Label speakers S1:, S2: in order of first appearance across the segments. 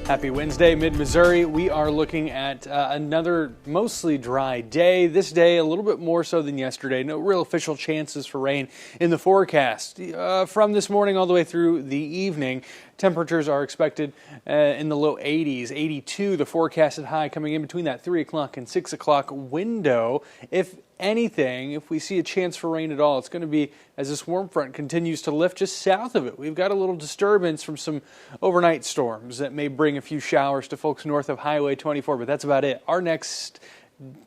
S1: Happy Wednesday, Mid-Missouri. We are looking at another mostly dry day. This day, a little bit more so than yesterday. No real official chances for rain in the forecast. From this morning all the way through the evening, temperatures are expected in the low 80s, 82, the forecasted high coming in between that 3 o'clock and 6 o'clock window. If anything, if we see a chance for rain at all, it's going to be as this warm front continues to lift just south of it. We've got a little disturbance from some overnight storms that may bring a few showers to folks north of Highway 24, but that's about it. Our next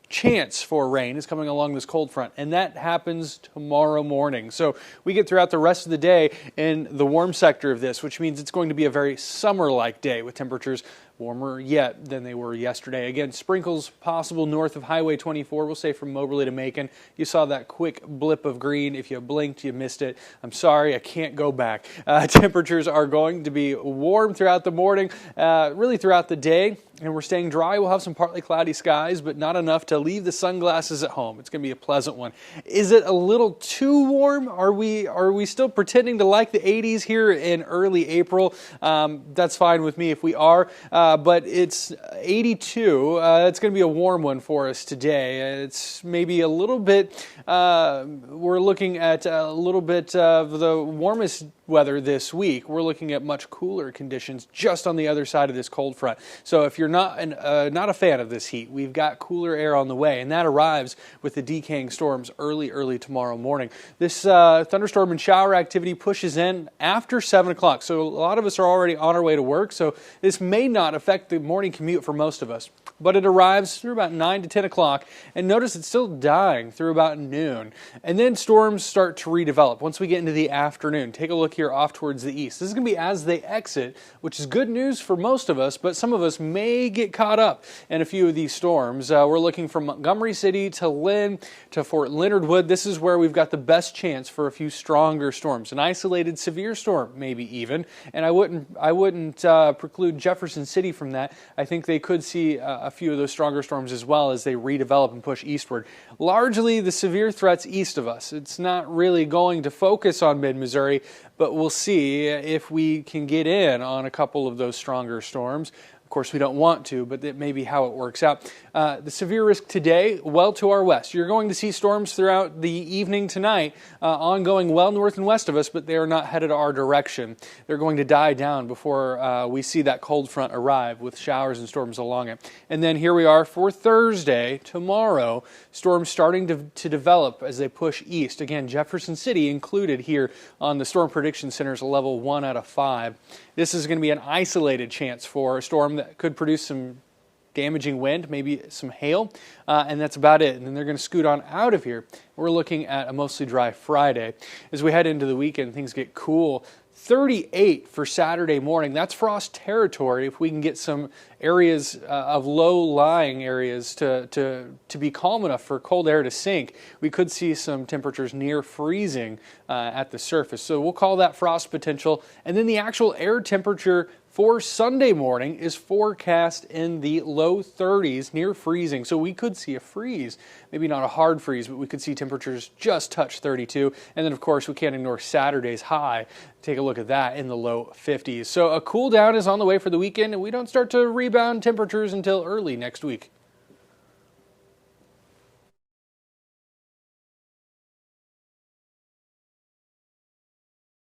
S1: chance for rain is coming along this cold front, and that happens tomorrow morning. So we get throughout the rest of the day in the warm sector of this, which means it's going to be a very summer-like day with temperatures warmer yet than they were yesterday. Again, sprinkles possible north of Highway 24, we'll say from Moberly to Macon. You saw that quick blip of green. If you blinked, you missed it. I'm sorry, I can't go back. Temperatures are going to be warm throughout the morning, really throughout the day, and we're staying dry. We'll have some partly cloudy skies, but not enough to leave the sunglasses at home. It's going to be a pleasant one. Is it a little too warm? Are we still pretending to like the 80s here in early April? That's fine with me if we are. But it's 82. It's going to be a warm one for us today. It's maybe a little bit, we're looking at a little bit of the warmest weather this week. We're looking at much cooler conditions just on the other side of this cold front. So if you're not a fan of this heat, we've got cooler air on the way, and that arrives with the decaying storms early tomorrow morning. This thunderstorm and shower activity pushes in after 7 o'clock. So a lot of us are already on our way to work, so this may not affect the morning commute for most of us. But it arrives through about 9 to 10 o'clock, and notice it's still dying through about noon. And then storms start to redevelop once we get into the afternoon. Take a look here off towards the east. This is going to be as they exit, which is good news for most of us, but some of us may get caught up in a few of these storms. We're looking from Montgomery City to Lynn to Fort Leonard Wood. This is where we've got the best chance for a few stronger storms. An isolated severe storm, maybe even. And I wouldn't preclude Jefferson City from that. I think they could see a few of those stronger storms as well as they redevelop and push eastward. Largely the severe threats east of us. It's not really going to focus on mid-Missouri, but we'll see if we can get in on a couple of those stronger storms. Of course, we don't want to, but that may be how it works out. The severe risk today, well to our west. You're going to see storms throughout the evening tonight, ongoing well north and west of us, but they are not headed our direction. They're going to die down before we see that cold front arrive with showers and storms along it. And then here we are for Thursday, tomorrow, storms starting to develop as they push east. Again, Jefferson City included here on the Storm Prediction Center's level 1 out of 5. This is going to be an isolated chance for a storm that could produce some damaging wind, maybe some hail, and that's about it. And then they're going to scoot on out of here. We're looking at a mostly dry Friday. As we head into the weekend, things get cool. 38 for Saturday morning. That's frost territory if we can get some areas of low-lying areas to be calm enough for cold air to sink. We could see some temperatures near freezing at the surface. So we'll call that frost potential. And then the actual air temperature for Sunday morning is forecast in the low 30s, near freezing. So we could see a freeze, maybe not a hard freeze, but we could see temperatures just touch 32. And then, of course, we can't ignore Saturday's high. Take a look at that in the low 50s. So a cool down is on the way for the weekend, and we don't start to rebound temperatures until early next week.